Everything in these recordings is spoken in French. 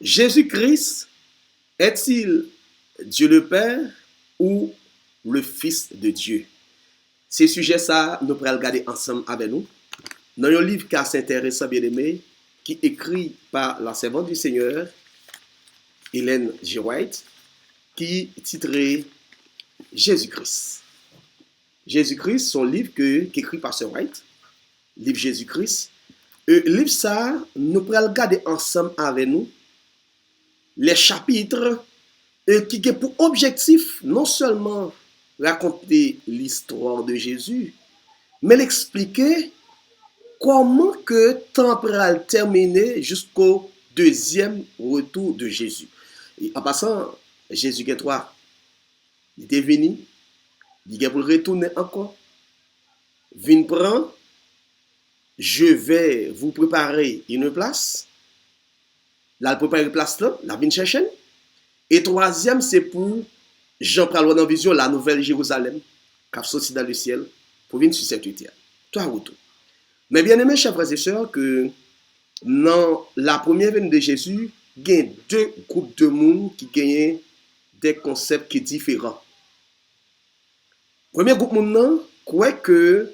Jésus-Christ est-il Dieu le Père ou le Fils de Dieu? Ces sujets, ça, nous pourrons regarder ensemble avec nous. Dans un livre qui est intéressant, bien aimé, qui est écrit par la servante du Seigneur, Ellen G. White, qui est titré Jésus-Christ. Jésus-Christ, son livre qui est écrit par Sir White, livre Jésus-Christ. Livre ça, nous pourrons regarder ensemble avec nous les chapitres qui ont pour objectif non seulement raconter l'histoire de Jésus, mais l'expliquer comment que temps pourra terminer jusqu'au deuxième retour de Jésus. Et en passant, Jésus est toi, il était venu, il est pour retourner encore. Viens prendre, je vais vous préparer une place. Là, préparer une place là, la vigne chercher. Et troisième, c'est pour Jean parle dans vision la nouvelle Jérusalem, qui a sorti dans le ciel, pour venir sur cette terre. Toi, retour. Mais bien aimés, chers frères et sœurs, que dans la première venue de Jésus, il y a deux groupes de monde qui gagnent des concepts qui sont différents. Premier groupe de monde croit que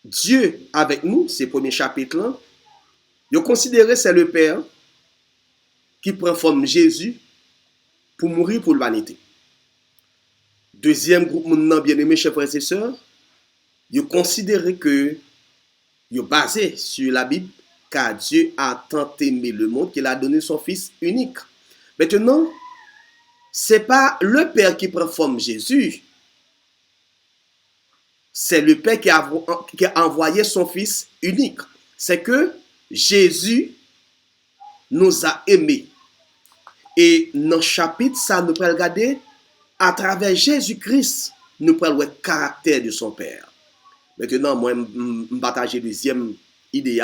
Dieu avec nous, c'est le premier chapitre là, ils considèrent que c'est le Père qui prend forme Jésus pour mourir pour l'humanité. Deuxième groupe de bien-aimés, chers frères et sœurs, ils considèrent que ils basé sur la Bible, car Dieu a tant aimé le monde qu'il a donné son Fils unique. Maintenant, ce n'est pas le Père qui prend forme Jésus, c'est le Père qui a envoyé son Fils unique. C'est que Jésus nous a aimés. Et dans le chapitre, ça nous peut regarder à travers Jésus-Christ, nous pouvons voir le caractère de son Père. Maintenant, moi, je partage la deuxième idée.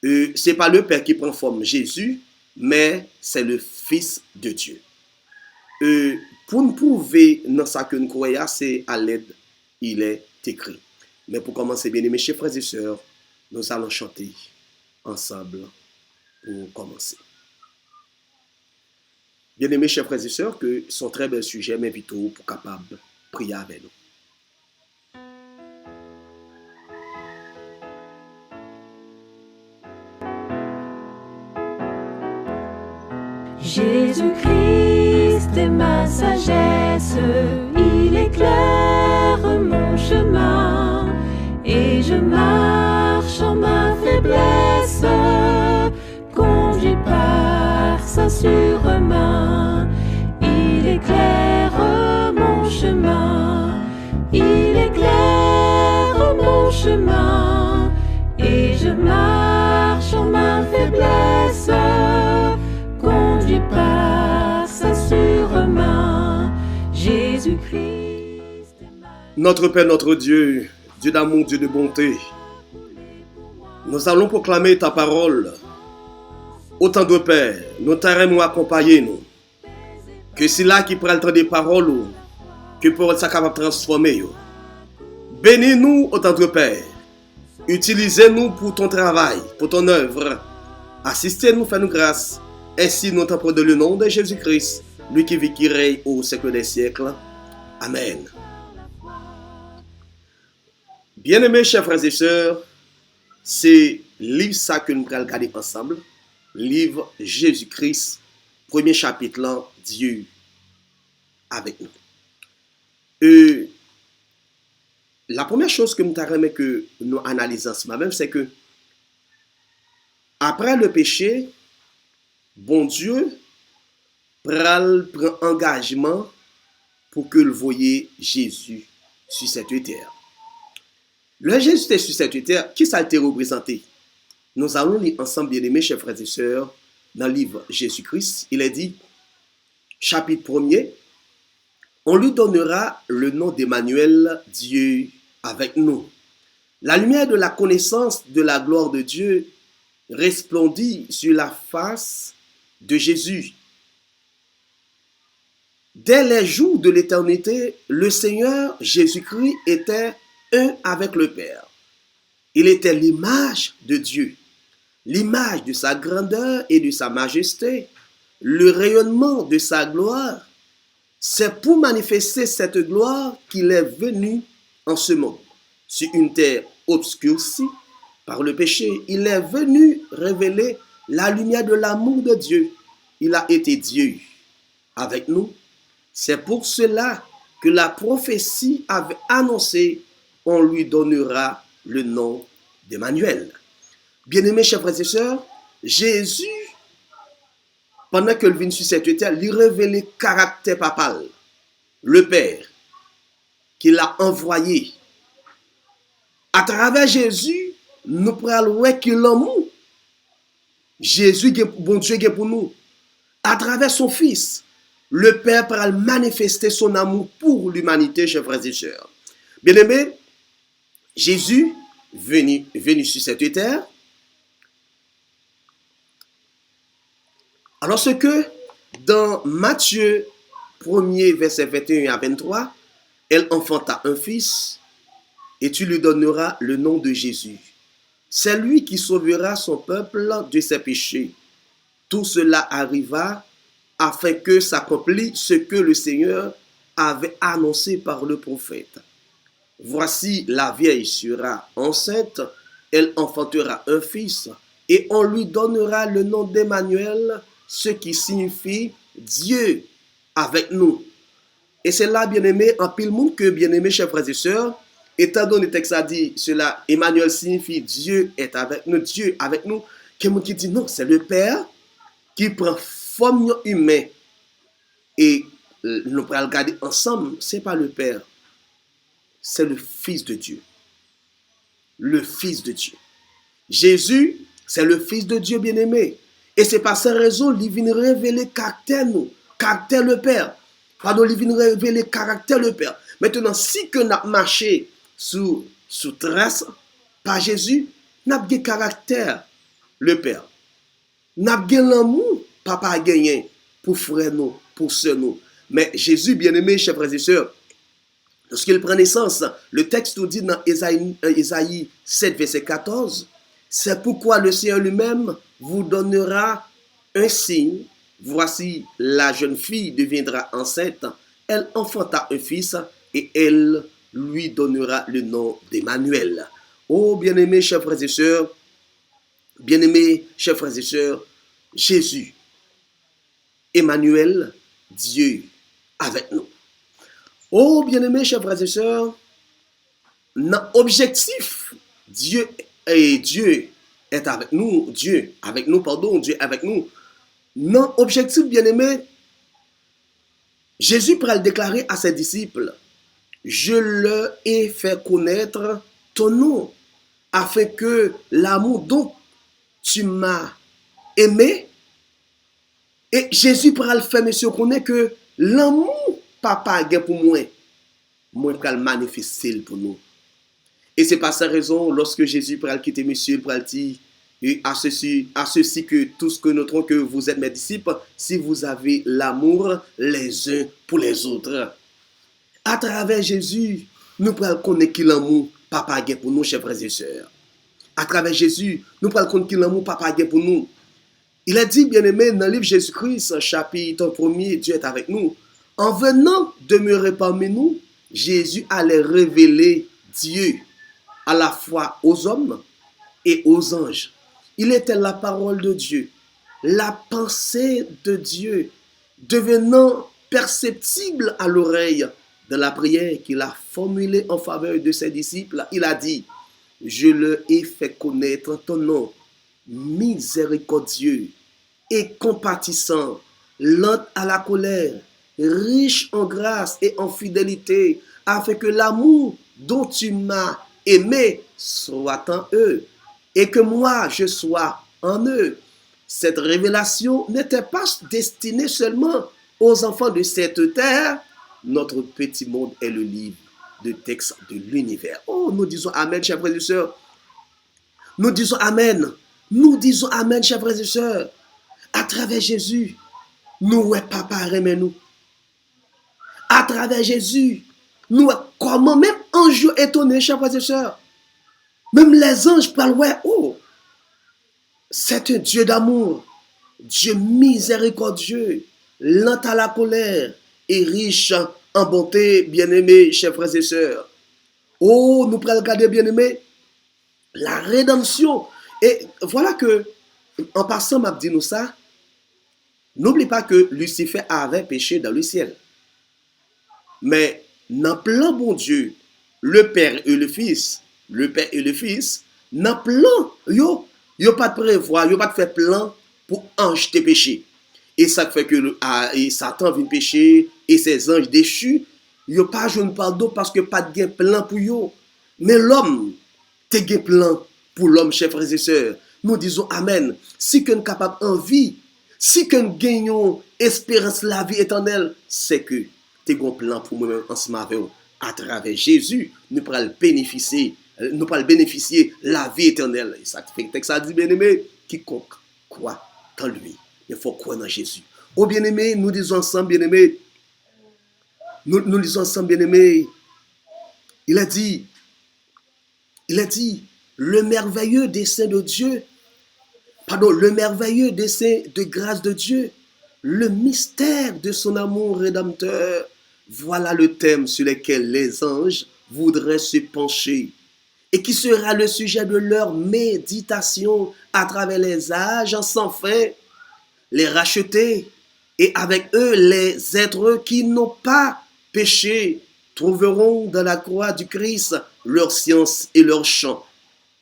Ce n'est pas le Père qui prend forme Jésus, mais c'est le Fils de Dieu. Pour nous prouver dans ça que nous croyons, c'est à l'aide, il est écrit. Mais pour commencer, bien aimés, chers frères et sœurs, nous allons chanter ensemble pour commencer. Bien aimés, chers frères et sœurs, que sont très bel sujet, mais plutôt pour capable prier avec nous. Jésus-Christ est ma sagesse, il éclaire mon chemin, et je marche en ma faiblesse, conduit par sa sûrement. Il éclaire mon chemin, il éclaire mon chemin, et je marche en ma faiblesse, conduit par sa sûrement. Jésus-Christ. Notre Père, notre Dieu, Dieu d'amour, Dieu de bonté, nous allons proclamer ta parole. Autant de Père, nous t'aimons accompagner nous. Que c'est là qui prend le temps des paroles, que parole ça capable de transformer. Bénis-nous, autant de Père. Utilisez-nous pour ton travail, pour ton œuvre. Assistez-nous, fais-nous grâce. Ainsi, nous t'en prenons le nom de Jésus-Christ, lui qui vit, qui règne au siècle des siècles. Amen. Bien-aimés, chers frères et sœurs, c'est livre ça que nous allons regarder ensemble. Livre Jésus-Christ, premier chapitre là, Dieu avec nous. La première chose que nous avons que nous analysons ce matin, c'est que après le péché, bon Dieu prend engagement pour que le voyez Jésus sur cette terre. Le Jésus était sur cette terre, qui ça a été représenté? Nous allons lire ensemble, bien aimés, chers frères et sœurs, dans le livre Jésus-Christ. Il est dit, chapitre 1er, on lui donnera le nom d'Emmanuel, Dieu avec nous. La lumière de la connaissance de la gloire de Dieu resplendit sur la face de Jésus. Dès les jours de l'éternité, le Seigneur Jésus-Christ était un avec le Père. Il était l'image de Dieu. l'image de sa grandeur et de sa majesté, le rayonnement de sa gloire. C'est pour manifester cette gloire qu'il est venu en ce monde, sur une terre obscurcie par le péché. Il est venu révéler la lumière de l'amour de Dieu. Il a été Dieu avec nous. C'est pour cela que la prophétie avait annoncé, on lui donnera le nom d'Emmanuel. Bien-aimés, chers frères et sœurs, Jésus, pendant qu'il vient sur cette terre, lui révélait le caractère papal, le Père, qu'il a envoyé. À travers Jésus, nous prenons voir qu'il l'amour. Jésus, bon Dieu, est pour nous. À travers son Fils, le Père pourra manifester son amour pour l'humanité, chers frères et sœurs. Bien-aimés, Jésus, venu sur cette terre, alors ce que dans Matthieu 1er, verset 21 à 23, elle enfanta un fils et tu lui donneras le nom de Jésus. C'est lui qui sauvera son peuple de ses péchés. Tout cela arriva afin que s'accomplisse ce que le Seigneur avait annoncé par le prophète. Voici, la vieille sera enceinte, elle enfantera un fils et on lui donnera le nom d'Emmanuel, ce qui signifie Dieu avec nous. Et c'est là, bien-aimé, en pile monde que, bien-aimé, chers frères et sœurs, étant donné le texte a dit cela, Emmanuel signifie Dieu est avec nous, Dieu avec nous, quelqu'un qui dit non, c'est le Père qui prend forme humaine et nous pourrons regarder ensemble, c'est pas le Père, c'est le Fils de Dieu. Le Fils de Dieu. Jésus, c'est le Fils de Dieu bien-aimé. Et c'est par cette raison qu'il vient révéler caractère nous, caractère le Père. Pardon, il vient révéler caractère le Père. Maintenant, si que nous avons marché sous trace par Jésus, nous avons caractère le Père. Nous avons l'amour papa a gagné pour frère nous, pour sœur nous. Mais Jésus, bien-aimé, chers frères et sœurs, lorsqu'il prend naissance, le texte nous dit dans Ésaïe 7, verset 14, c'est pourquoi le Seigneur lui-même vous donnera un signe. Voici, la jeune fille deviendra enceinte, elle enfanta un fils et elle lui donnera le nom d'Emmanuel. Oh, bien-aimés, chers frères et sœurs, bien-aimés, chers frères et sœurs, Jésus, Emmanuel, Dieu avec nous. Oh, bien-aimés, chers frères et sœurs, notre objectif, Dieu est avec nous, Dieu avec nous. Notre objectif, bien-aimés, Jésus pourra le déclarer à ses disciples, je leur ai fait connaître ton nom, afin que l'amour dont tu m'as aimé, et Jésus pourra le faire, monsieur, connaît que l'amour papa a pour moi pourra le manifester pour nous. Et c'est par cette raison, lorsque Jésus pourra quitter monsieur, pourra dire à ceci que tout ce que nous trouvons que vous êtes mes disciples, si vous avez l'amour les uns pour les autres. À travers Jésus, nous pourrons connaître qui l'amour papa a pour nous, chers frères et sœurs. À travers Jésus, nous pourrons connaître qui l'amour papa a pour nous. Il a dit, bien-aimé, dans le livre Jésus-Christ, chapitre 1er, Dieu est avec nous. En venant demeurer parmi nous, Jésus allait révéler Dieu à la fois aux hommes et aux anges. Il était la parole de Dieu, la pensée de Dieu, devenant perceptible à l'oreille de la prière qu'il a formulée en faveur de ses disciples. Il a dit, je leur ai fait connaître ton nom, miséricordieux et compatissant, lent à la colère, riche en grâce et en fidélité, afin que l'amour dont tu m'as aimé soit en eux et que moi je sois en eux. Cette révélation n'était pas destinée seulement aux enfants de cette terre. Notre petit monde est le livre de texte de l'univers. Oh, nous disons Amen, chers frères et sœurs. Nous disons Amen. Nous disons Amen, chers frères et sœurs. À travers Jésus, nous, ouais, papa, aimez nous. À travers Jésus, nous, comment même anges étonnés, chers frères et sœurs. Même les anges parlent, ouais, oh, C'est un Dieu d'amour, Dieu miséricordieux, lent à la colère et riche en bonté, bien-aimés, chers frères et sœurs. Oh, nous pourrons regarder, bien-aimés, la rédemption. Et voilà que, en passant, m'a dit nous ça, n'oublie pas que Lucifer avait péché dans le ciel. Mais, dans le plan bon Dieu, le Père et le Fils, dans le plan, yo pas de prévoir, yo pas de faire plan pour enjeter péché. Et ça fait que et Satan vient pécher et ses anges déchus, yo pas joué pardon parce que pas de plan pour yo. Mais l'homme, te gen plan pour l'homme, chers frères et sœurs. Nous disons Amen. Si qu'on est capable en vie, si qu'on gagnons espérance la vie éternelle, c'est que te gen plan pour moi ensemble avec vous. À travers Jésus, nous pourrons bénéficier la vie éternelle. Et ça fait que ça dit, bien-aimé, quiconque croit en lui. Il faut croire en Jésus. Oh bien-aimé, nous disons ensemble, bien-aimé, nous disons ensemble, bien-aimé, il a dit, le merveilleux dessein de Dieu, le merveilleux dessein de grâce de Dieu, le mystère de son amour rédempteur, voilà le thème sur lequel les anges voudraient se pencher et qui sera le sujet de leur méditation à travers les âges sans fin, les rachetés et avec eux les êtres qui n'ont pas péché trouveront dans la croix du Christ leur science et leur chant.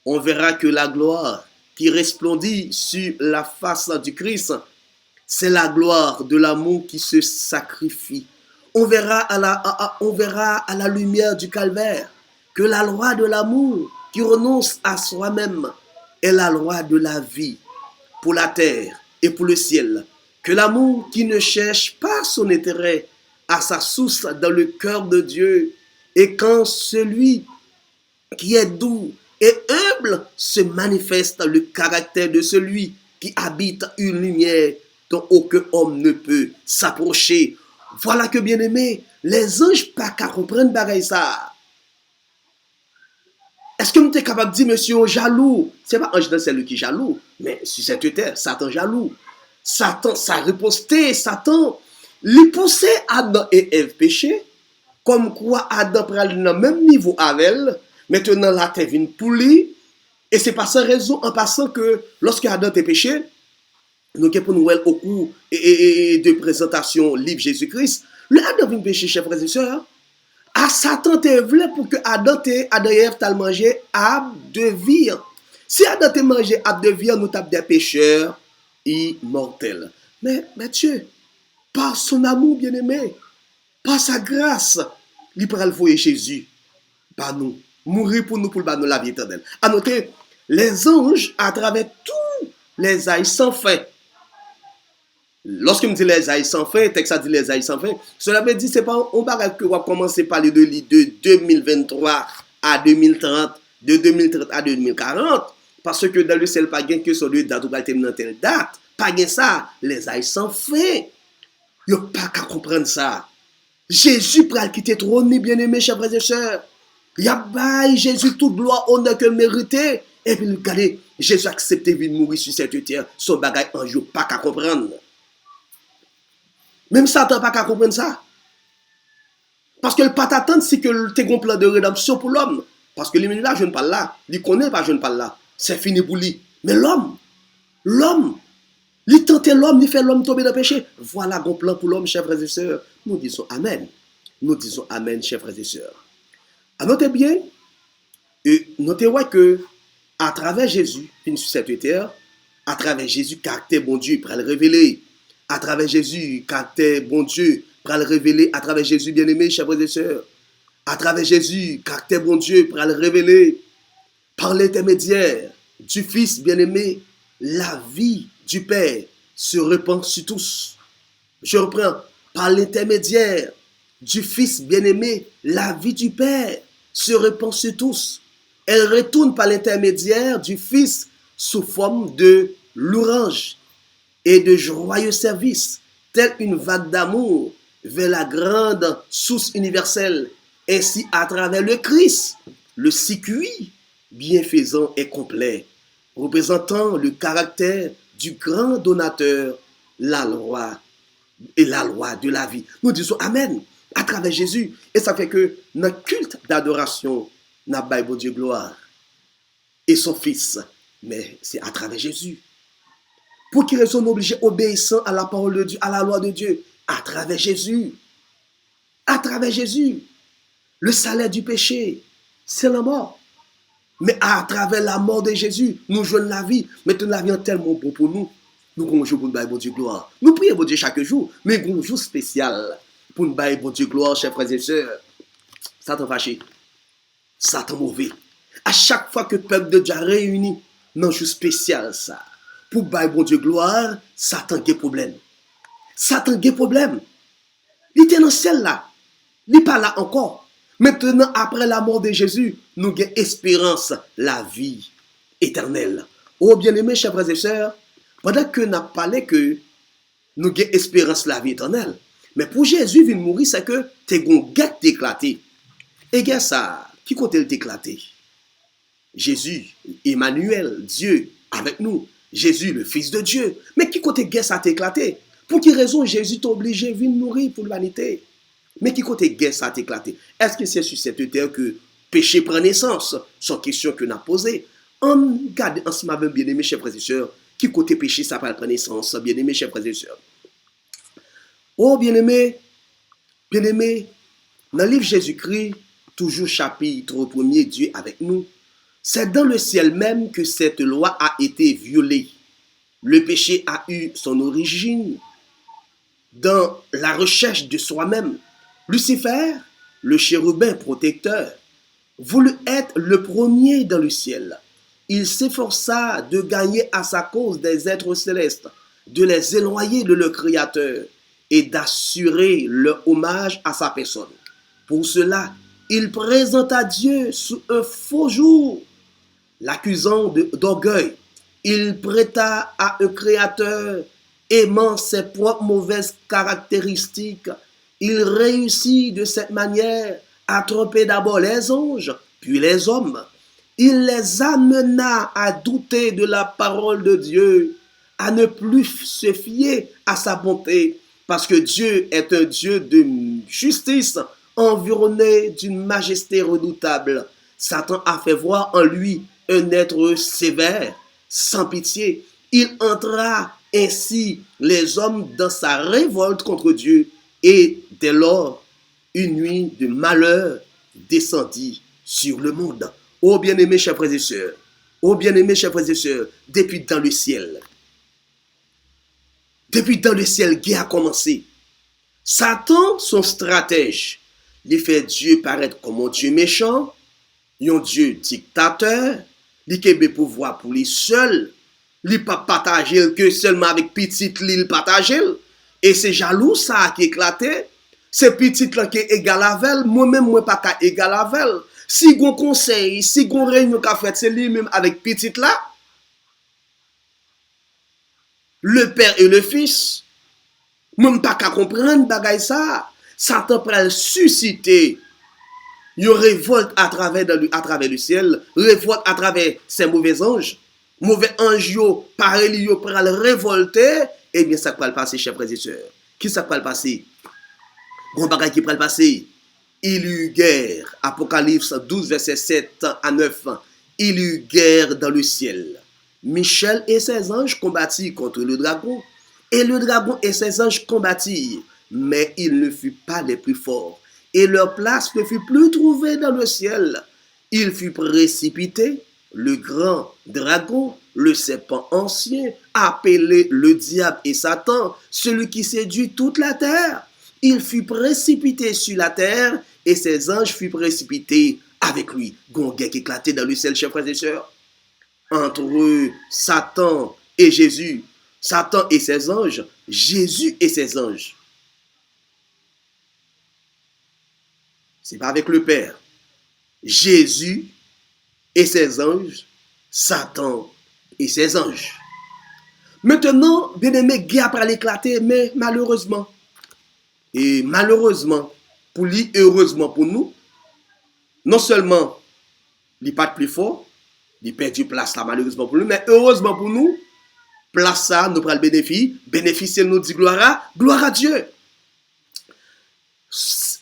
On verra que la gloire qui resplendit sur la face du Christ, c'est la gloire de l'amour qui se sacrifie. On verra à la lumière du calvaire que la loi de l'amour qui renonce à soi-même est la loi de la vie pour la terre et pour le ciel. Que l'amour qui ne cherche pas son intérêt a sa source dans le cœur de Dieu. Et quand celui qui est doux et humble se manifeste le caractère de celui qui habite une lumière dont aucun homme ne peut s'approcher. Voilà que, bien aimé, les anges pas qu'à comprendre bagaille ça. Est-ce que nous sommes capable de dire, monsieur, jaloux? Ce n'est pas ange dans celui qui est jaloux, mais sur cette terre, Satan jaloux. Satan, ça riposté, Satan, lui poussait Adam et Ève péché, comme quoi Adam prend le même niveau avec elle, maintenant la terre vient pour lui, et c'est par cette raison, en passant que lorsque Adam était péché, nous avons pour nous au cours de présentation livre Jésus-Christ, le Adam vient pécher, chers frères et sœurs, à Satan te voulait pour que Adam et Ève t'al mangé arbre de vie. Si Adam te mangé arbre de vie, nous t'avons des pécheurs immortels. Mais Dieu, par son amour bien-aimé, par sa grâce, il prend le voyer Jésus par nous, mourir pour nous nous la vie éternelle. À noter, les anges, à travers tous les âges sans fin, lorsque me dit les âges sans fin, texte ça dit les âges sans fin, cela veut dire c'est pas on va que on va commencer à parler de 2023 à 2030, de 2030 à 2040, parce que dans le ciel pas gain que sur deux dates ou pas terminer telle date, pas gain ça, les âges sans fin. Yo pas qu'à comprendre ça. Jésus pral quitter trône, bien-aimé, chers frères et sœurs. Il y a bail Jésus toute gloire, honneur que mérité. Et puis regardez, Jésus a accepté de mourir sur cette terre, son bagage en jour pas qu'à comprendre. Même Satan pas qu'à comprendre ça. Parce que le pas t'attendre c'est que tu as un plan de rédemption pour l'homme. Parce que lui là, je ne parle là. Il connaît pas, je ne parle là. C'est fini pour lui. Mais l'homme, il tente l'homme, il fait l'homme tomber dans le péché. Voilà un plan pour l'homme, chers frères et sœurs. Nous disons Amen. Nous disons Amen, chers frères et sœurs. Notez bien, notez que à travers Jésus, sur cette terre, à travers Jésus, caractère bon Dieu, pour le révéler. À travers Jésus, caractère bon Dieu, pour le révéler. À travers Jésus, bien-aimé, chers frères et sœurs. À travers Jésus, caractère bon Dieu, pour le révéler. Par l'intermédiaire du Fils bien-aimé, la vie du Père se répand sur tous. Je reprends. Par l'intermédiaire du Fils bien-aimé, la vie du Père se répand sur tous. Elle retourne par l'intermédiaire du Fils sous forme de louange et de joyeux service, telle une vague d'amour vers la grande source universelle. Ainsi, à travers le Christ, le circuit bienfaisant et complet. représentant le caractère du grand donateur, la loi et la loi de la vie. Nous disons Amen à travers Jésus. Et ça fait que notre culte d'adoration n'a pas bon Dieu gloire et son Fils, mais c'est à travers Jésus. Pour qui raison nous obligés obéissant à la parole de Dieu, à la loi de Dieu, à travers Jésus. À travers Jésus. Le salaire du péché, c'est la mort. Mais à travers la mort de Jésus, nous jouons la vie. Maintenant, la vie est tellement bon pour nous. Nous avons joué pour nous bailler bon Dieu gloire. Nous prions bon Dieu chaque jour, mais nous avons un jour spécial pour nous bailler bon Dieu gloire, chers frères et sœurs. Satan fâché, Satan mauvais. À chaque fois que le peuple de Dieu réuni dans un jour spécial, ça, pour bailler bon Dieu gloire, Satan a des problèmes. Satan a des problèmes. Il était dans le ciel là. Il n'est pas là encore. Maintenant, après la mort de Jésus, nous avons espérance, la vie éternelle. Oh bien-aimés, chers frères et sœurs, pendant que nous avons parlé que nous avons espérance, la vie éternelle, mais pour Jésus, il mourir, c'est que tu as éclaté. Et bien ça, qui compte éclaté? Jésus, Emmanuel, Dieu avec nous. Jésus, le Fils de Dieu. Mais qui compte ça éclaté? Pour quelle raison Jésus t'a obligé de venir mourir pour l'humanité? Mais qui côté guerre ça a éclaté? Est-ce que c'est sur cette terre que péché prend naissance? C'est une question que nous avons posée. On regarde ensemble, bien-aimés, chers frères et sœurs, qui côté péché ça prend naissance, bien-aimés, chers frères et sœurs. Oh, bien-aimés, dans le livre Jésus-Christ, toujours chapitre 1er, Dieu avec nous, c'est dans le ciel même que cette loi a été violée. Le péché a eu son origine dans la recherche de soi-même. Lucifer, le chérubin protecteur, voulut être le premier dans le ciel. Il s'efforça de gagner à sa cause des êtres célestes, de les éloigner de leur Créateur et d'assurer leur hommage à sa personne. Pour cela, il présenta Dieu sous un faux jour, l'accusant d'orgueil. Il prêta à un Créateur aimant ses propres mauvaises caractéristiques. Il réussit de cette manière à tromper d'abord les anges, puis les hommes. Il les amena à douter de la parole de Dieu, à ne plus se fier à sa bonté, parce que Dieu est un Dieu de justice, environné d'une majesté redoutable. Satan a fait voir en lui un être sévère, sans pitié. Il entra ainsi les hommes dans sa révolte contre Dieu, et dès lors, une nuit de malheur descendit sur le monde. Oh bien-aimés, chers frères et sœurs, oh bien-aimés, chers frères et sœurs, depuis dans le ciel, guerre a commencé. Satan, son stratège, il fait Dieu paraître comme un Dieu méchant, un Dieu dictateur, il a pouvoir pour lui seul, il ne pas partager que seulement avec petite l'île partager. Et c'est jaloux ça qui éclaté. C'est petit là qui est égal à elle. Moi-même, moi pas qu'à égal à elle. Si gon conseil, si gon réunion qu'a fait, c'est lui-même avec petit là. Le père et le fils. Même pas qu'à comprendre bagay ça. Satan pral susciter une révolte à travers le ciel, révolte à travers ces mauvais anges. Mauvais anges yo, pareil yo pral révolter. Eh bien, ça peut le passer, chers frères et sœurs. Qui ça peut le passer? Bon bagay qui peut le passer. Il y eut guerre. Apocalypse 12, verset 7 à 9. Il y eut guerre dans le ciel. Michel et ses anges combattirent contre le dragon. Et le dragon et ses anges combattirent. Mais ils ne furent pas les plus forts. Et leur place ne fut plus trouvée dans le ciel. Il fut précipité. Le grand dragon, le serpent ancien, appelé le diable et Satan, celui qui séduit toute la terre. Il fut précipité sur la terre et ses anges furent précipités avec lui. Gonguet qui éclatait dans le ciel, chers frères et sœurs. Entre Satan et Jésus, Satan et ses anges, Jésus et ses anges. C'est pas avec le Père. Jésus et ses anges, Satan et ses anges. Maintenant, bien-aimé, guerre après l'éclater, mais malheureusement, pour lui, heureusement pour nous, non seulement il n'est pas plus fort, Il perd du place là, malheureusement pour nous, mais heureusement pour nous, place ça, nous prenons le bénéfice, nous dit gloire à Dieu.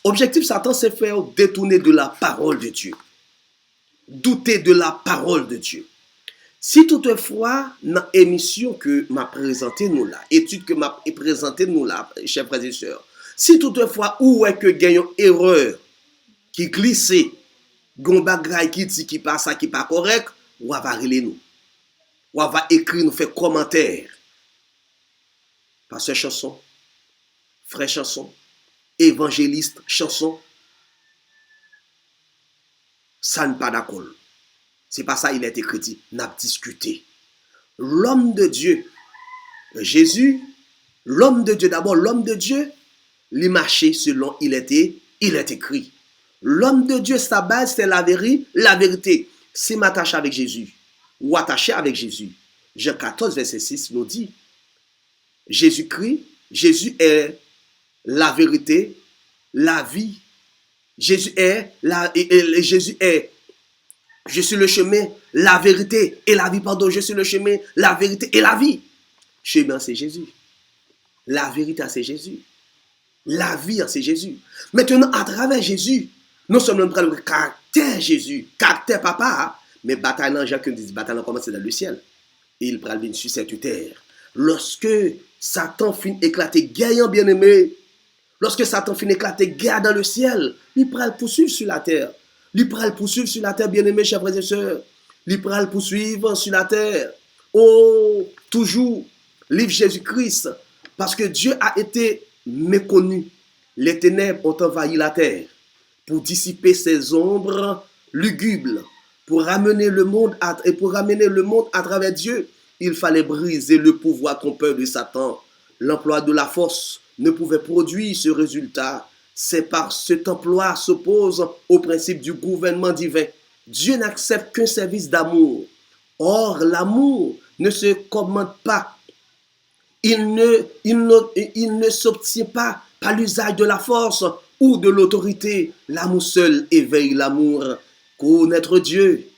Objectif Satan, c'est faire détourner de la parole de Dieu. Douter de la parole de Dieu. Si toutefois, dans l'émission que m'a présentée nous là, étude que m'a présentée nous là, chers frères et sœurs, si toutefois, où est que gagnons erreur, qui glisse, gon bagay qui dit qui pas ça, qui pas correct, ou va parler nous. Ou va écrire, nous faire commentaire. Pasteur chanson, frère chanson, évangéliste chanson, ça n'est pas d'accord. C'est pas ça, il a été écrit, n'a discuté. L'homme de Dieu, Jésus, l'homme de Dieu, d'abord, l'homme de Dieu, il marchait selon il est écrit. L'homme de Dieu, sa base, c'est la vérité. C'est m'attacher avec Jésus, ou attaché avec Jésus. Jean 14, verset 6 nous dit, Jésus-Christ, Jésus est la vérité, la vie. Jésus est, je suis le chemin, la vérité et la vie, pardon, je suis le chemin, la vérité et la vie. Chemin, c'est Jésus. La vérité, c'est Jésus. La vie, c'est Jésus. Maintenant, à travers Jésus, non seulement nous prenons le caractère Jésus, caractère papa, mais bataille dans Jacques dit, bataille commence dans le ciel. Et il prend venir sur cette terre. Lorsque Satan finit éclater, gagnant bien-aimé, lorsque Satan finit éclater, guerre dans le ciel, il prend le poursuivre sur la terre. Il prend le poursuivre sur la terre, bien-aimé, chers frères et sœurs. Il prend le poursuivre sur la terre. Oh, toujours, livre Jésus-Christ. Parce que Dieu a été méconnu. Les ténèbres ont envahi la terre pour dissiper ses ombres lugubres. Pour ramener le monde à travers Dieu, il fallait briser le pouvoir trompeur de Satan. L'emploi de la force ne pouvait produire ce résultat. C'est par cet emploi s'oppose au principe du gouvernement divin. Dieu n'accepte qu'un service d'amour. Or, l'amour ne se commande pas. Il ne s'obtient pas par l'usage de la force ou de l'autorité. L'amour seul éveille l'amour. Connaître Dieu,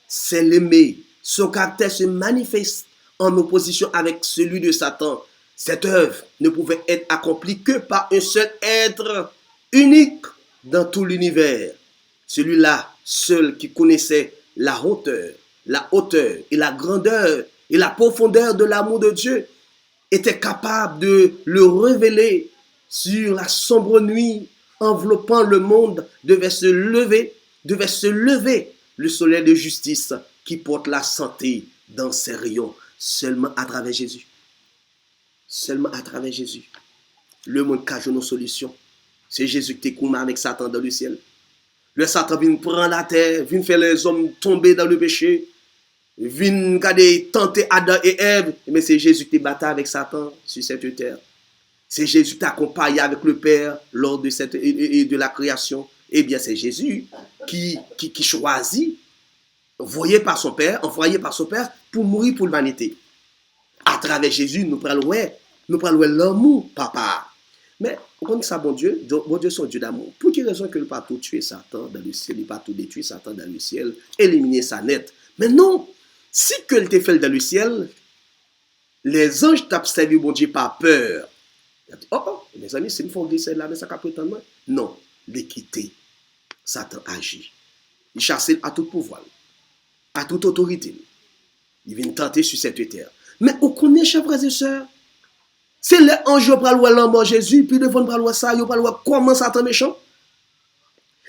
c'est l'aimer. Son caractère se manifeste en opposition avec celui de Satan. Cette œuvre ne pouvait être accomplie que par un seul être unique dans tout l'univers. Celui-là seul qui connaissait la hauteur et la grandeur et la profondeur de l'amour de Dieu était capable de le révéler sur la sombre nuit enveloppant le monde. Devait se lever le soleil de justice qui porte la santé dans ses rayons seulement à travers Jésus. Seulement à travers Jésus. Le monde cache nos solutions. C'est Jésus qui t'écoute avec Satan dans le ciel. Le Satan vient prendre la terre, vient faire les hommes tomber dans le péché, vient tenter Adam et Ève. Mais c'est Jésus qui battu avec Satan sur cette terre. C'est Jésus qui t'accompagne avec le Père lors de la création. Eh bien, c'est Jésus qui choisit, envoyé par son Père, pour mourir pour l'humanité. À travers Jésus, nous prenons l'amour, papa. Mais, comme ça, bon Dieu, c'est un Dieu d'amour. Pour quelle raison que ne pas tout tuer Satan dans le ciel, il ne pas tout détruire Satan dans le ciel, éliminer sa net. Mais non, si que le te fait dans le ciel, les anges t'observent, bon Dieu, pas peur. Oh, mes amis, c'est une fois que là, mais ça peut prétendre. Non, l'équité. Satan agit. Il chasse à tout pouvoir, à toute autorité. Il vient tenter sur cette terre. Mais on connaît, chers frères et sœurs, c'est les anges qui parlent de l'amour de Jésus, puis devant parler de ça, ils parlent de comment Satan méchant.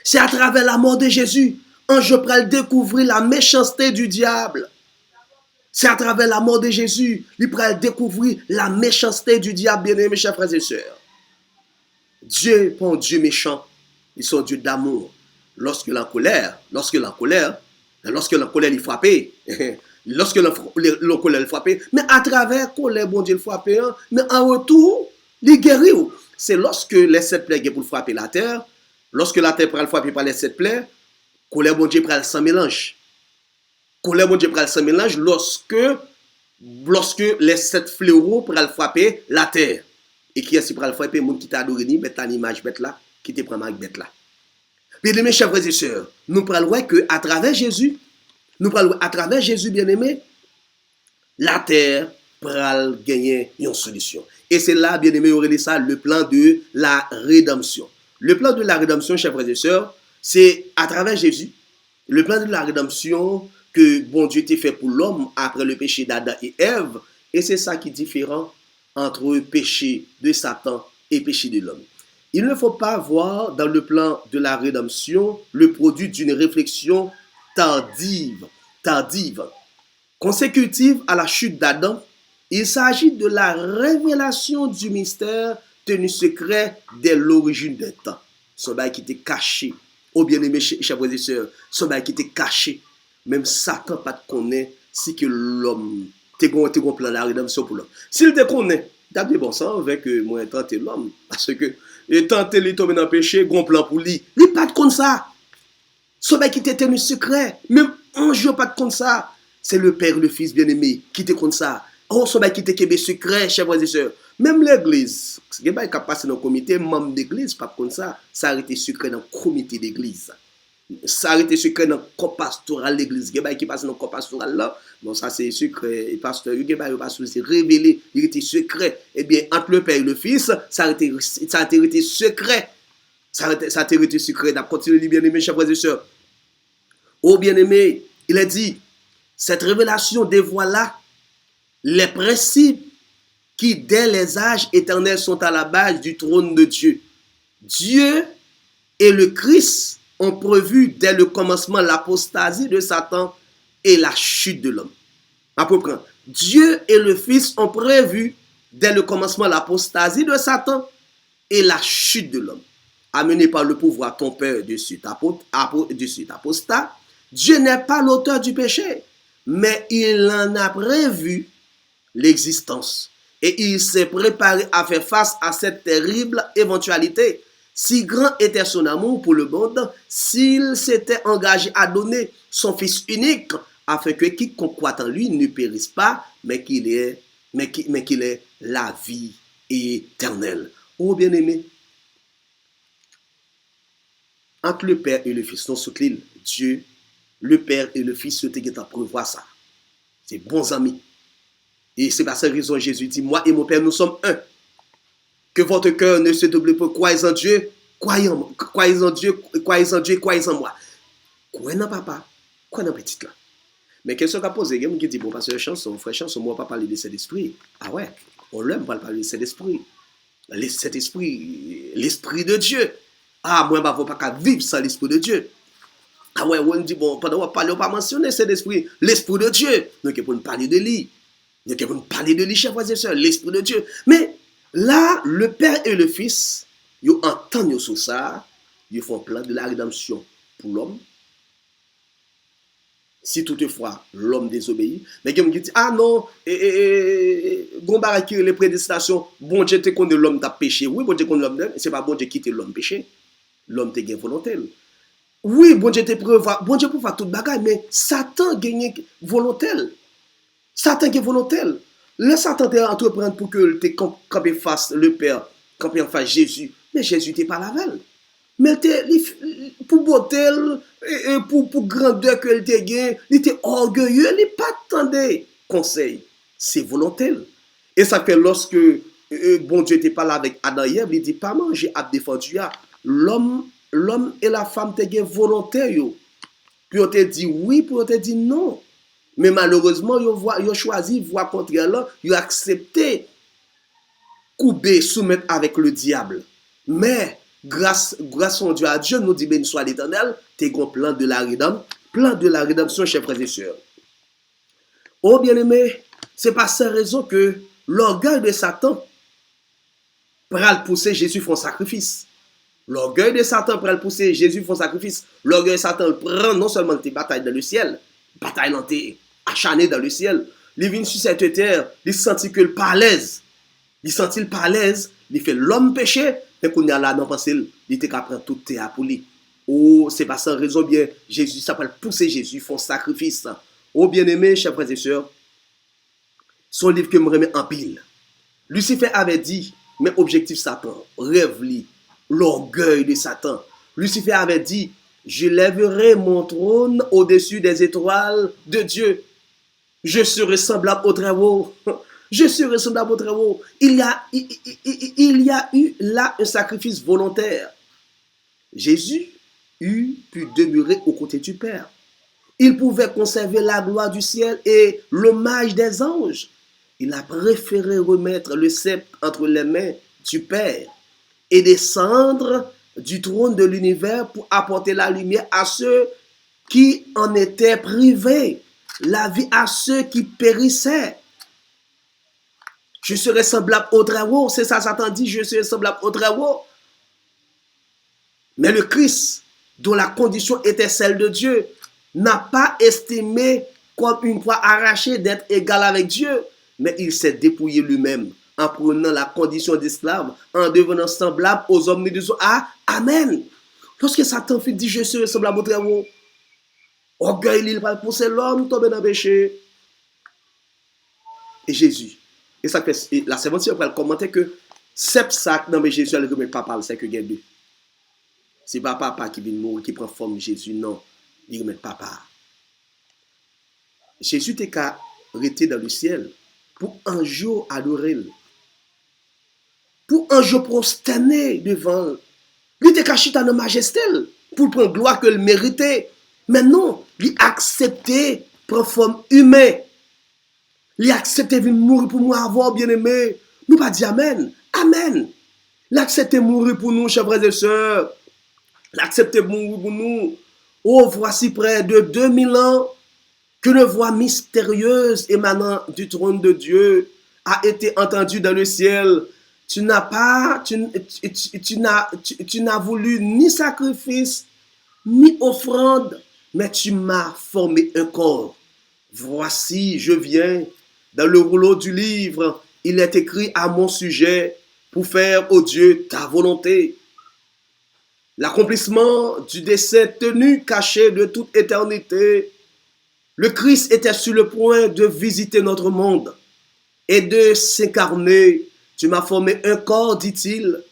C'est à travers la mort de Jésus, ange parlent découvrir la méchanceté du diable. C'est à travers la mort de Jésus, ils parlent découvrir la méchanceté du diable, bien-aimés, chers frères et sœurs. Dieu, pas un Dieu méchant, ils sont Dieu d'amour. Lorsque la colère, il frappait. Lorsque le colère le frappait, mais à travers colère, bon Dieu le frappait, mais en retour, il guérit. C'est lorsque les 7 plaies pour frapper la terre, lorsque la terre prend le frapper par les 7 plaies, colère bon Dieu prend sans mélange. Colère bon Dieu prend sans mélange lorsque les 7 fléaux prennent le frapper la terre. Et qui est-ce qui prend le frapper? Moun qui t'a adoré ni mettre l'image bête là, qui te prend ma bête là. Bien mes chers frères et sœurs, nous parlons que à travers Jésus, nous parlons à travers Jésus bien-aimé, la terre pral gagner une solution. Et c'est là, bien-aimé, aurait ça, le plan de la rédemption. Le plan de la rédemption, chers frères et sœurs, c'est à travers Jésus, le plan de la rédemption que bon Dieu t'a fait pour l'homme après le péché d'Adam et Ève. Et c'est ça qui est différent entre le péché de Satan et le péché de l'homme. Il ne faut pas voir dans le plan de la rédemption le produit d'une réflexion tardive, consécutive à la chute d'Adam. Il s'agit de la révélation du mystère tenu secret dès l'origine des temps. Son bail qui était caché. Oh bien-aimés, chers frères et sœurs, son bail qui était caché. Même Satan pas te connaît si que l'homme t'es gon plan la rédemption pour l'homme. S'il te connaît, t'as de bon sens avec moi tenter l'homme parce que tenter lui tomber dans le péché, gon plan pour lui. Lui pas de comme ça. Son bail qui était tenu secret. Même un jour pas de comme ça. C'est le Père, le Fils bien-aimé qui te comme ça. Oh, son bail qui te kebe secret, chers frères et sœurs. Même l'église, ce qui est passé dans le comité, membre d'église, pas comme ça a été secret dans le comité d'église. Ça a été secret dans le corps pastoral de l'église. Il y a qui passe dans le corps pastoral là. Bon, ça c'est secret. Et pasteur, il y a pas se révéler. Il était secret. Eh bien, entre le Père et le Fils, ça a été secret. Ça a été secret. D'après continué de bien aimé, chers frères et sœurs. Oh, bien aimé, il a dit, cette révélation dévoila les principes qui, dès les âges éternels, sont à la base du trône de Dieu. Dieu et le Christ ont prévu dès le commencement l'apostasie de Satan et la chute de l'homme. À peu près, Dieu et le Fils ont prévu dès le commencement l'apostasie de Satan et la chute de l'homme. Amené par le pouvoir trompeur de cet apostat, Dieu n'est pas l'auteur du péché, mais il en a prévu l'existence. Et il s'est préparé à faire face à cette terrible éventualité. Si grand était son amour pour le monde, s'il s'était engagé à donner son Fils unique, afin que quiconque croit en lui ne périsse pas, mais qu'il ait la vie éternelle. Oh bien-aimé, entre le Père et le Fils, non sous l'île, Dieu, le Père et le Fils se t'inquiètent à prévoir ça. C'est bons amis. Et c'est par cette raison Jésus dit, moi et mon Père, nous sommes un. Que votre cœur ne se double pas. Croyez en Dieu, croyez en Dieu, croyez en moi. Croyez en papa, croyez en petit là. Mais question qu'a posé, il y a qui dit, bon, parce que chanson, frère chanson, moi, pas parler de cet esprit. Ah ouais, on l'aime pas parler de cet esprit. Cet esprit, l'esprit de Dieu. Ah, moi, je ne vais pas vivre sans l'esprit de Dieu. Ah ouais, on dit, bon, pendant qu'on parle, on va pas mentionner cet esprit, l'esprit de Dieu. Donc, pour nous parler de lui. Donc, pour nous parler de lui, chers frères et sœurs, l'esprit de Dieu. Mais là, le Père et le Fils, ils entendent sur ça, ils font plan de la rédemption pour l'homme. Si toutefois l'homme désobéit, mais quelqu'un qui dit, ah non, qui les prédestinations, bon Dieu te connaît l'homme t'a péché. Oui, bon Dieu connaît l'homme, c'est pas bon Dieu qui te l'homme péché. L'homme te gagne volontaire. Oui, bon Dieu te prévoit, bon Dieu pour faire toute bagaille, mais Satan gagne volontaire. Satan gagne volontaire. Le Satan te entreprendre pour que te camper face le Père, camper en face Jésus, mais Jésus t'es pas la veille. Mais pour beauté, pour grandeur que te gagne, il était orgueilleux, il pas attendé conseil. C'est volontaire. Et ça fait lorsque bon Dieu t'es pas là avec Adam et Ève, il dit pas manger à défendu. L'homme et la femme te gagne volontaire. Puis on te dit oui, puis on te dit non. Mais malheureusement, ils ont choisi voie contraire là, ils ont accepté couper, soumettre avec le diable. Mais grâce à Dieu, nous dit béni soit l'Éternel, t'es un plan de la rédemption, chers frères et sœurs. Oh bien-aimé, c'est par cette raison que l'orgueil de Satan pral pousser Jésus faire un sacrifice. L'orgueil de Satan pral pousser Jésus faire un sacrifice. L'orgueil de Satan prend non seulement tes batailles dans le ciel, bataille dans tes acharnées dans le ciel. Il vient sur cette terre, il sentit que le pas à l'aise. Il sentit le pas à l'aise, il fait l'homme péché, mais qu'on est là dans pensée, il était qu'à prendre tout terre pour lui. Oh, c'est pas sans raison bien, Jésus, ça peut pousser Jésus, font sacrifice. Oh, bien-aimé, chers frères et sœurs, son livre que me remet en pile. Lucifer avait dit, mais objectif Satan, rêve lui, l'orgueil de Satan. Lucifer avait dit, je lèverai mon trône au-dessus des étoiles de Dieu. Je serai semblable au Très-Haut. Je serai semblable au Très-Haut. Il y a eu là un sacrifice volontaire. Jésus eût pu demeurer aux côtés du Père. Il pouvait conserver la gloire du ciel et l'hommage des anges. Il a préféré remettre le sceptre entre les mains du Père et descendre du trône de l'univers pour apporter la lumière à ceux qui en étaient privés, la vie à ceux qui périssaient. Je serai semblable au Très-Haut, c'est ça Satan dit, je serai semblable au Très-Haut. Mais le Christ, dont la condition était celle de Dieu, n'a pas estimé comme une proie arrachée d'être égal avec Dieu, mais il s'est dépouillé lui-même en prenant la condition d'esclave, en devenant semblable aux hommes de Dieu. Ah, amen. Lorsque Satan dit je serai semblable au Très-Haut, orgueil, il va pousser l'homme tomber dans le péché. Et Jésus, et ça fait, et la servante va commenter que c'est ça que dans Jésus, elle ne remet pas par c'est que gagne deux. C'est pas papa qui vient mourir, qui prend forme de Jésus, non. Il remet papa. Jésus était qu'à rester dans le ciel pour un jour adorer, pour un jour prosterner devant. Il était qu'à chiter dans majesté pour prendre gloire que le méritait. Mais non, il acceptait prendre forme humaine. Il acceptait de mourir pour moi avoir bien aimé. Nous pas dire amen. Amen. Il acceptait mourir pour nous, chers frères et sœurs. Il acceptait mourir pour nous. Oh, voici près de 2000 ans qu'une voix mystérieuse émanant du trône de Dieu a été entendue dans le ciel. Tu n'as voulu ni sacrifice, ni offrande, mais tu m'as formé un corps. Voici, je viens. Dans le rouleau du livre, il est écrit à mon sujet pour faire, ô Dieu, ta volonté. L'accomplissement du dessein tenu caché de toute éternité. Le Christ était sur le point de visiter notre monde et de s'incarner. Tu m'as formé un corps, dit-il.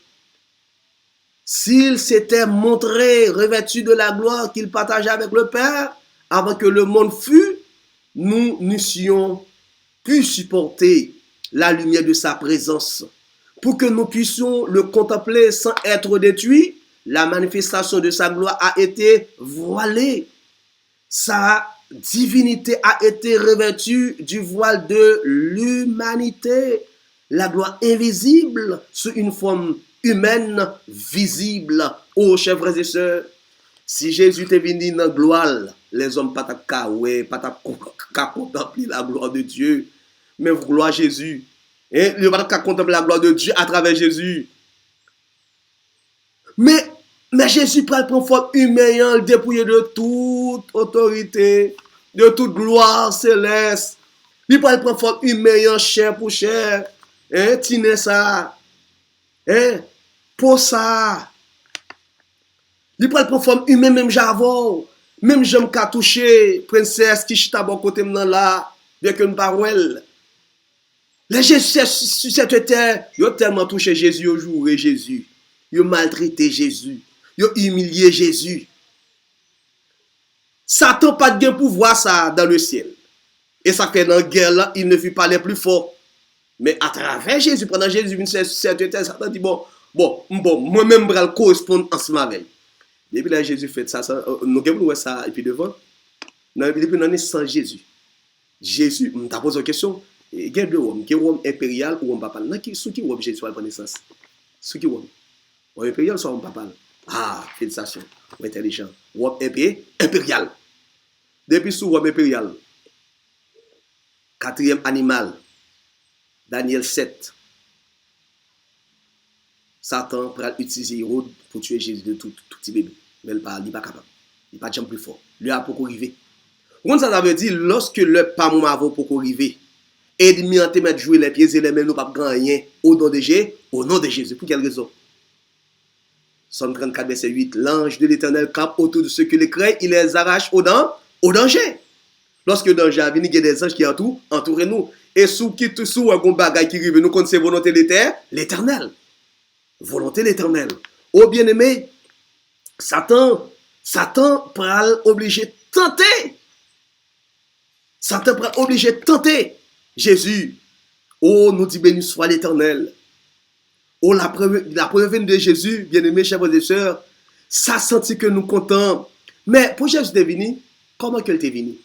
S'il s'était montré revêtu de la gloire qu'il partageait avec le Père, avant que le monde fût, nous n'eussions pu supporter la lumière de sa présence. Pour que nous puissions le contempler sans être détruits, la manifestation de sa gloire a été voilée. Sa divinité a été revêtue du voile de l'humanité. La gloire invisible sous une forme humaine visible. Oh, chers frères et sœurs, si Jésus était venu dans la gloire, les hommes pas qu'à contempler la gloire de Dieu. Mais gloire à Jésus. Et ils ne pas qu'à contempler la gloire de Dieu à travers Jésus. Mais Jésus prend forme humaine, dépouillé de toute autorité, de toute gloire céleste. Il prend forme humaine, chair pour chair. Tine ça. Pour ça. Il prend forme humaine, même j'avoue. Même j'aime qu'à toucher princesse qui chita bon côté maintenant là, bien que une parole. Les Jésus sur cette terre, ils ont tellement touché Jésus au jour et Jésus. Ils ont maltraité Jésus. Ils ont humilié Jésus. Satan pas de pouvoir ça dans le ciel. Et ça fait dans la guerre là, il ne fut pas les plus forts. Mais à travers Jésus, pendant Jésus vient sur cette terre, Satan dit bon, moi-même je vais correspondre ensemble avec. Et puis là, Jésus fait ça, nous avons ça, et puis devant, depuis nous sommes sans Jésus. Jésus, je t'ai posé une question, il y a deux hommes, qui est homme impérial ou homme papal. Sous qui homme Jésus a la naissance? Sous qui homme? Homme impérial ou homme papal? Ah, félicitations, intelligent. Homme impérial. Depuis sous homme impérial, quatrième animal, Daniel 7. Satan va utiliser Hérode pour tuer Jésus de tout petit bébé. Mais il n'est pas capable. Il n'est pas jamais plus fort. Lui a pour arriver. Ça veut dire, lorsque le pas m'avons pour arriver, et demi en te mettre jouer les pieds et les mains, nous pas gagner au nom de Jésus. Pour quelle raison? Somme 34, verset 8. L'ange de l'Éternel campe autour de ceux qui les craignent, il les arrache au danger. Lorsque le danger a venu, il y a des anges qui entourent nous. Et sous un bagage qui arrive, nous connaissons volonté de l'Éternel. Volonté de l'Éternel. Oh bien-aimé, Satan Satan pral obligé de tenter. Satan pral obligé de tenter Jésus. Oh, nous dit béni soit l'Éternel. Oh, la première venue de Jésus, bien-aimés, chers frères et sœurs, ça senti que nous comptons. Mais pour Jésus de venir, comment qu'il est venu?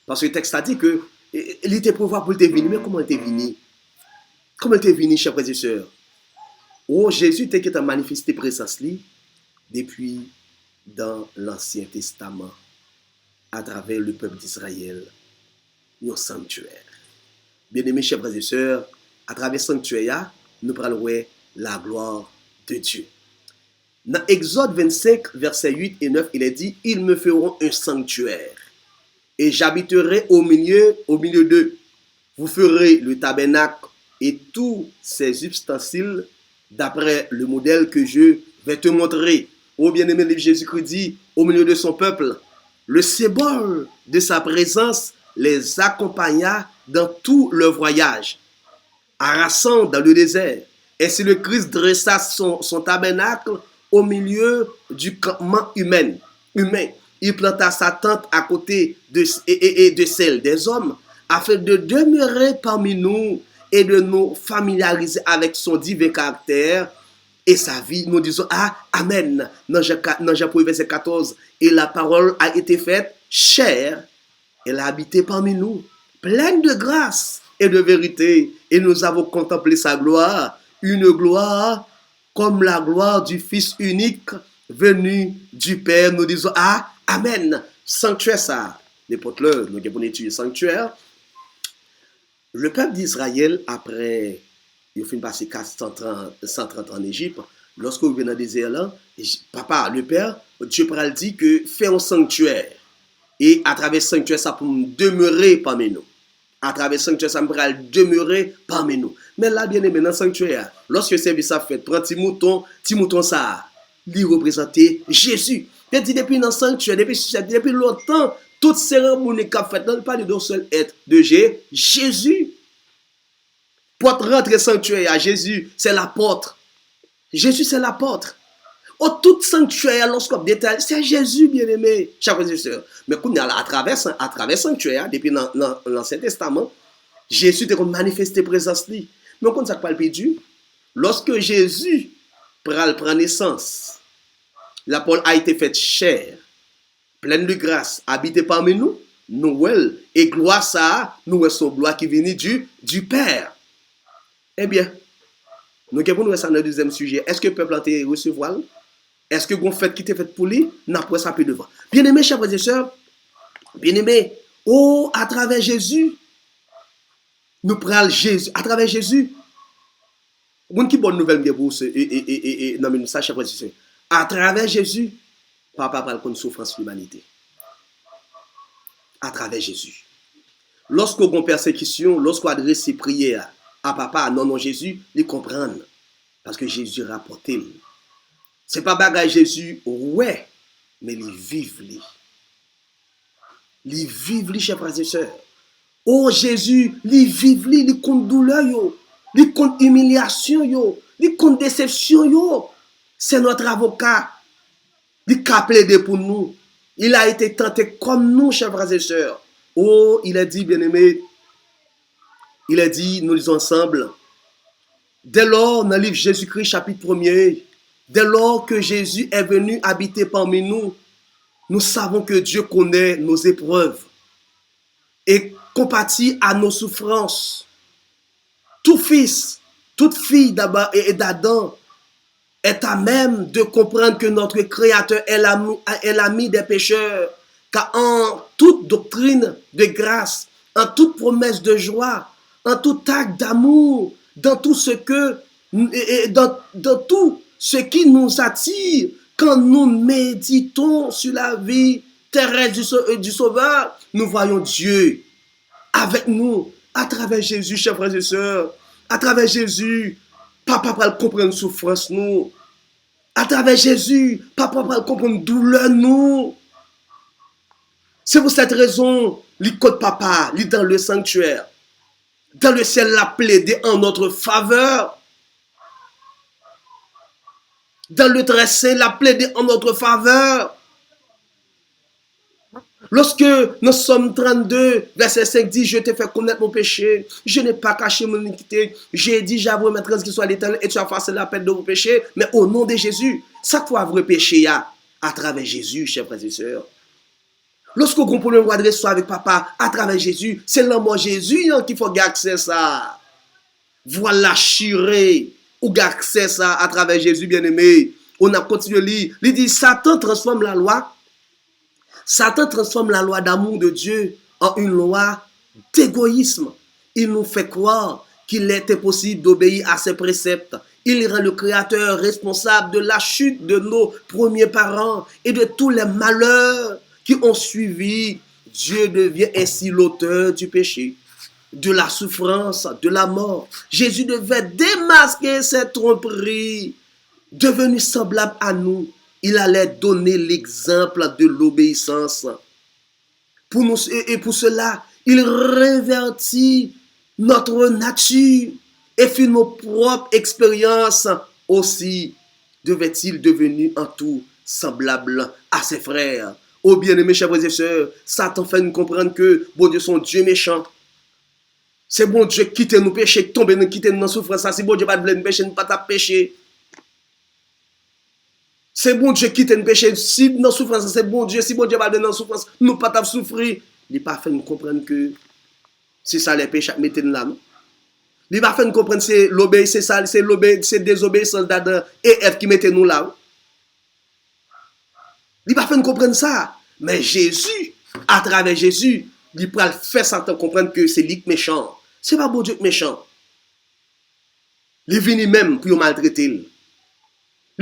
Parce que le texte a dit que il était prévoir pour le venir, mais comment il est venu? Comment il est venu, chers frères et sœurs? Oh, Jésus était qui a manifesté présence depuis dans l'Ancien Testament, à travers le peuple d'Israël, un sanctuaire. Bien-aimés, chers frères et sœurs, à travers le sanctuaire, nous parlons la gloire de Dieu. Dans Exode 25, versets 8 et 9, il est dit, « Ils me feront un sanctuaire, et j'habiterai au milieu d'eux. Vous ferez le tabernacle et tous ses ustensiles d'après le modèle que je vais te montrer. » Ô bien-aimé, le Jésus-Christ dit, au milieu de son peuple, le symbole de sa présence les accompagna dans tout leur voyage, harassant dans le désert. Ainsi le Christ dressa son tabernacle au milieu du campement humain. Il planta sa tente à côté de celle des hommes, afin de demeurer parmi nous et de nous familiariser avec son divin caractère et sa vie. Nous disons Amen. Dans Jean 1, verset 14, et la parole a été faite chair, elle a habité parmi nous, pleine de grâce et de vérité, et nous avons contemplé sa gloire, une gloire comme la gloire du Fils unique venu du Père. Nous disons Amen. Sanctuaire ça. N'importe là, nous avons étudié sanctuaire. Le peuple d'Israël, après, il a fait passer 130 en Égypte, lorsque vous venez dans le désert là, papa, le Père, Dieu pral dit que fait un sanctuaire. Et à travers le sanctuaire, ça peut demeurer parmi nous. À travers le sanctuaire, ça peut demeurer parmi nous. Mais là, bien aimé, dans le sanctuaire, lorsque le service a fait, prend petit mouton ça, lui représenter Jésus. Depuis dans le sanctuaire, depuis longtemps, toute cérémonie qu'a fait, on ne parle d'un seul être de Jésus. Pour rentrer au sanctuaire, Jésus, c'est l'apôtre. Jésus, c'est l'apôtre. Oh, tout sanctuaire, lorsqu'on détaille, c'est Jésus, bien-aimé, chers frères et sœurs. Mais quand on est à travers le sanctuaire, depuis l'Ancien Testament, Jésus a manifesté présence. Mais quand ça parle perdu, lorsque Jésus prend naissance, la parole a été faite chair, pleine de grâce, habité parmi nous, Noël, et gloire ça, nous son gloire qui vient du Père. Eh bien, nous avons ça dans le deuxième sujet. Est-ce que le peuple a été recevoir? Est-ce que vous faites qui était fait pour lui? N'a pas ça plus devant. Bien-aimés, chers frères et sœurs, bien-aimés, oh, à travers Jésus, nous prenons Jésus. À travers Jésus, vous qui bonne nouvelle bien pour non mais ça, chers frères et sœurs. À travers Jésus, papa parle contre souffrance de l'humanité. À travers Jésus. Lorsqu'on a une persécution, lorsqu'on adresse ses prières à papa, non, Jésus, ils comprennent. Parce que Jésus rapporte. C'est pas bagage Jésus, ouais, mais ils vivent. Ils vivent, chers frères et sœurs. Oh Jésus, ils vivent, ils comptent douleur, ils comptent humiliation, ils comptent déception. C'est notre avocat. Il a plaidé pour nous. Il a été tenté comme nous, chers frères et sœurs. Oh, il a dit, bien-aimé, il a dit, nous lisons ensemble, dès lors, dans le livre Jésus-Christ, chapitre 1er, dès lors que Jésus est venu habiter parmi nous, nous savons que Dieu connaît nos épreuves et compatit à nos souffrances. Tout fils, toute fille d'Adam est à même de comprendre que notre Créateur est l'ami des pécheurs, car en toute doctrine de grâce, en toute promesse de joie, en tout acte d'amour, dans tout ce qui nous attire, quand nous méditons sur la vie terrestre du Sauveur, nous voyons Dieu avec nous, à travers Jésus, chers frères et sœurs, à travers Jésus, papa va comprendre souffrance nous, à travers Jésus, papa va comprendre douleur nous. C'est pour cette raison, l'école papa, il est dans le sanctuaire, dans le ciel, l'a plaidé en notre faveur. Dans le très saint, l'a plaidé en notre faveur. Lorsque nous sommes 32, verset 5 dit, je t'ai fait connaître mon péché, je n'ai pas caché mon iniquité, j'ai dit, j'avoue ma transgression à l'Éternel et tu as effacé la peine de vos péchés, mais au nom de Jésus, ça toi vrai péché à travers Jésus, chers frères et sœurs. Lorsque vous comprenez une adresse avec papa à travers Jésus, c'est l'amour Jésus qu'il faut garder ça. Voilà chiré ou garder ça à travers Jésus bien-aimé. On a continué à lire. Il dit, Satan transforme la loi. Satan transforme la loi d'amour de Dieu en une loi d'égoïsme. Il nous fait croire qu'il était possible d'obéir à ses préceptes. Il rend le Créateur responsable de la chute de nos premiers parents et de tous les malheurs qui ont suivi. Dieu devient ainsi l'auteur du péché, de la souffrance, de la mort. Jésus devait démasquer cette tromperie. Devenu semblable à nous, il allait donner l'exemple de l'obéissance. Pour nous, et pour cela, il révertit notre nature et fit nos propres expériences aussi. Devait-il devenir en tout semblable à ses frères? Oh bien-aimés, chers frères et sœurs, Satan fait nous comprendre que bon Dieu, son Dieu méchant. C'est bon Dieu qui quitte nous pécher, tomber nous quitter nous dans souffrance. Si bon Dieu pas de nous pécher, nous pas ta pécher. C'est bon Dieu qui t'aime péché. Si dans souffrance, c'est bon Dieu. Si bon Dieu va dans souffrance, nous pas t'avoir souffrir. Il n'est pas fait nous comprendre que c'est ça les péchés qui mettent là. Non? Il n'est pas fait nous comprendre que c'est l'obéissance, c'est désobéissance d'Adam et Ève qui mettent nous là. Il n'est pas fait nous comprendre ça. Mais Jésus, à travers Jésus, il peut faire Satan comprendre que c'est lui qui est méchant. Ce n'est pas bon Dieu qui est méchant. Il est venu même pour maltraiter.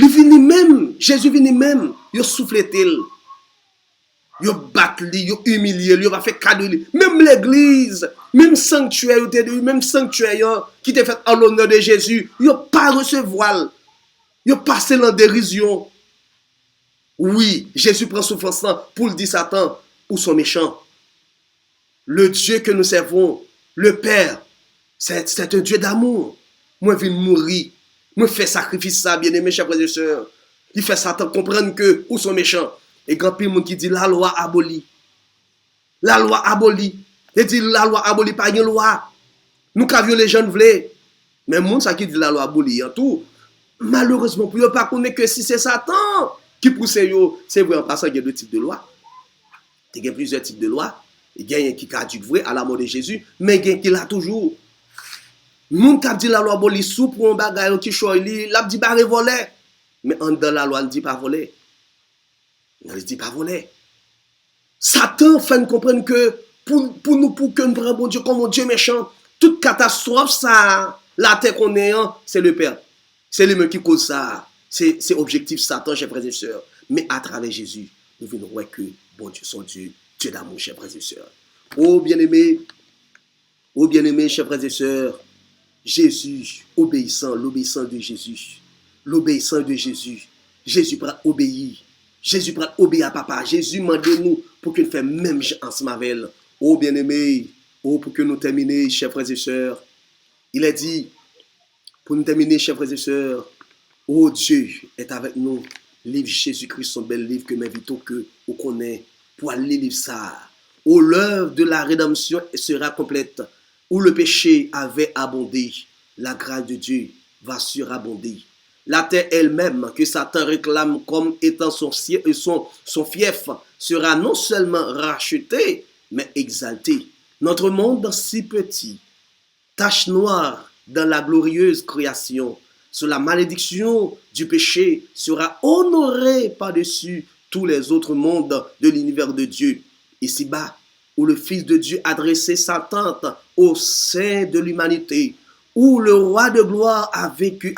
Il vini même, Jésus vini même, il souffle tel, il bat li, il humilié, il va faire cadeau li. Même l'église, même sanctuaire qui te fait en l'honneur de Jésus, il pas recevoir, il passé en dérision. Oui, Jésus prend souffrance pour le dire Satan ou son méchant. Le Dieu que nous servons, le Père, c'est un Dieu d'amour. Moi, je viens mourir. Moi, fais sacrifice ça, bien-aimés, chers frères et sœurs. Il fait Satan comprendre que où sont méchants. Et quand il y a monde qui dit la loi abolie. La loi abolie. Il dit la loi abolie, pas une loi. Nous, quand les jeunes voulaient. Mais monde ça qui dit la loi abolie en tout. Malheureusement, pour ne pas connaître que si c'est Satan qui pousse yo, c'est vrai en passant, il y a deux types de lois. Il y a plusieurs types de lois. Il y a un qui caduque vrai à la mort de Jésus, mais il y a un qui l'a toujours. Moun t'a dit la loi boli sou pour un bagay qui choy l'a dit pas voler. Mais en dans la loi, il dit pas voler. Il dit pas voler. Satan fait nous comprendre que pour que nous prenions bon Dieu comme un Dieu méchant, toute catastrophe ça, la terre qu'on est, c'est le Père. C'est lui-même qui cause ça. C'est objectif Satan, chers frères et sœurs. Mais à travers Jésus, nous venons voir que bon Dieu, son Dieu, Dieu d'amour, chers frères et sœurs. Oh bien-aimés, chers frères et sœurs, Jésus, l'obéissant de Jésus. L'obéissant de Jésus. Jésus prend obéir. Jésus prend obéir à papa. Jésus m'a demandé nous pour que nous fassions même ensemble avec elle. Oh bien-aimés, oh pour que nous terminions, chers frères et sœurs. Il a dit, pour nous terminer, chers frères et sœurs, oh Dieu est avec nous. Livre Jésus-Christ, son bel livre que m'invitons que vous connaissez pour aller lire ça. Oh, l'œuvre de la rédemption sera complète. Où le péché avait abondé, la grâce de Dieu va surabonder. La terre elle-même, que Satan réclame comme étant son fief, sera non seulement rachetée, mais exaltée. Notre monde si petit, tache noire dans la glorieuse création, sous la malédiction du péché, sera honoré par-dessus tous les autres mondes de l'univers de Dieu. Ici-bas, où le Fils de Dieu adressait sa tente au sein de l'humanité, où le roi de gloire a vécu,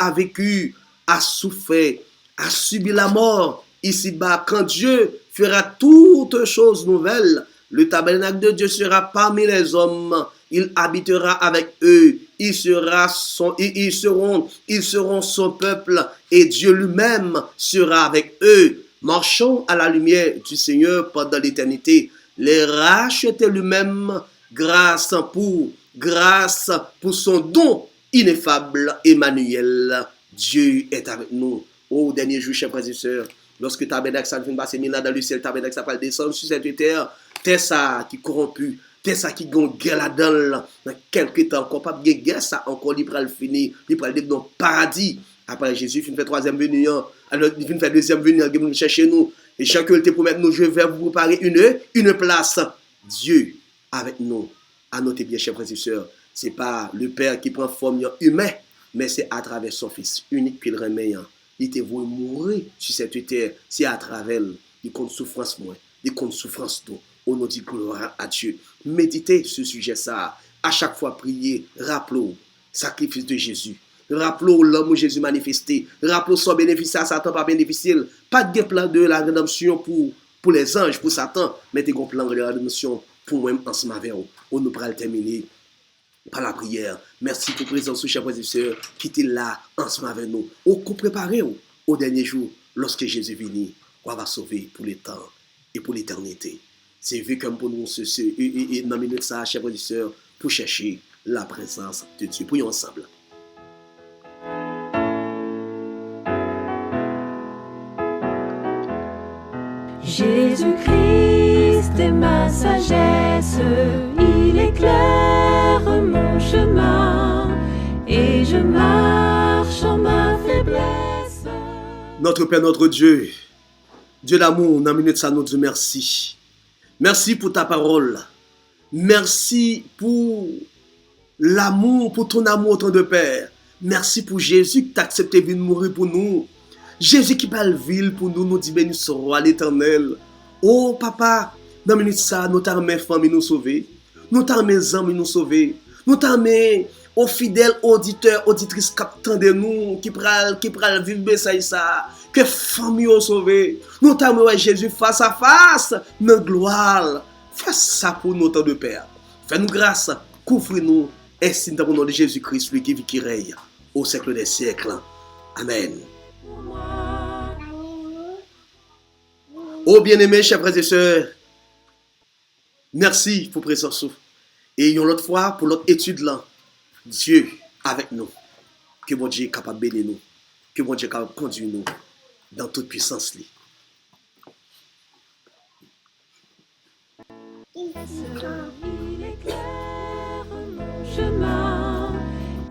a souffert, a subi la mort. Ici-bas, quand Dieu fera toutes choses nouvelles, le tabernacle de Dieu sera parmi les hommes. Il habitera avec eux. Ils seront son peuple et Dieu lui-même sera avec eux. Marchons à la lumière du Seigneur pendant l'éternité. Les racheter lui-même grâce pour son don ineffable. Emmanuel, Dieu est avec nous. Au dernier jour, chers frères et sœurs, Lorsque tabernacle ça vient passer 1000 ans dans le ciel, tabernacle ça va descendre sur cette terre, terre ça qui corrompu, terre ça qui gon guerre là-dedans, dans quelques temps encore pas de guerre ça encore il va le finir, il va aller dans paradis. Après Jésus il fait troisième venue, alors il fait deuxième venue, il vient chercher nous et chaque te promet nous je vais vous préparer une place. Dieu avec nous. À noter bien chers frères et sœurs, c'est pas le Père qui prend forme humaine, mais c'est à travers son Fils unique qu'il remet. Il te voulu mourir sur cette terre, c'est à travers il compte souffrance moins, il compte souffrance tout. On nous dit gloire à Dieu. Méditez ce sujet ça. À chaque fois priez, rappelez sacrifice de Jésus. Rappelez l'homme où Jésus manifesté. Rappelez son bénéfice à Satan pas bénéficier. Pas de plan de la rédemption pour les anges, pour Satan, mais des plan de la rédemption pour moi ensemble avec vous. On nous pourra terminer par la prière. Merci pour présence, chers frères et sœurs, qui étaient là ensemble avec nous. On préparez au dernier jour, lorsque Jésus vient, on va sauver pour le temps et pour l'éternité. C'est vu comme pour nous, et dans minute ça, chers frères et sœurs, pour chercher la présence de Dieu. Prions ensemble. Jésus-Christ est ma sagesse, il éclaire mon chemin et je marche en ma faiblesse. Notre Père, notre Dieu, Dieu d'amour, dans minute ça, nous disons merci. Merci pour ta parole. Merci pour l'amour, pour ton amour, ton de Père. Merci pour Jésus qui t'a accepté de venir mourir pour nous. Jésus qui parle ville pour nous, nous dit béni soit l'Éternel. Oh papa, dans minute ça, nous t'armons famille nous sauver. Nous t'armons amis nous sauver. Nous t'armons aux fidèles auditeurs, auditrices qui attendent nous, qui pral vivre ça, que famille nous sauver. Nous t'armons Jésus face à face, dans gloire. Fais ça pour nous, temps de Père. Fais-nous grâce, couvre-nous, ainsi dans le nom de Jésus-Christ, lui qui vit, qui règne au siècle des siècles. Amen. Oh bien-aimés, chers frères et sœurs, merci pour présence. Et une autre fois, pour l'autre étude là, Dieu avec nous. Que mon Dieu est capable de bénir nous. Que mon Dieu est capable de conduire nous dans toute puissance. Il éclaire mon chemin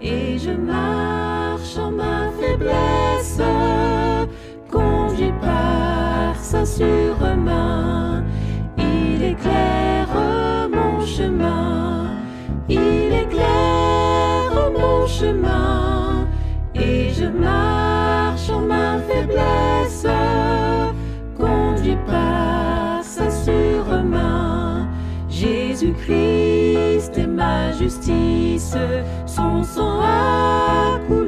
et je marche en ma faiblesse, conduit par sa sûrement. Il éclaire mon chemin, il éclaire mon chemin et je marche en ma faiblesse, conduit par sa sûrement. Jésus-Christ est ma justice, son sang a coulé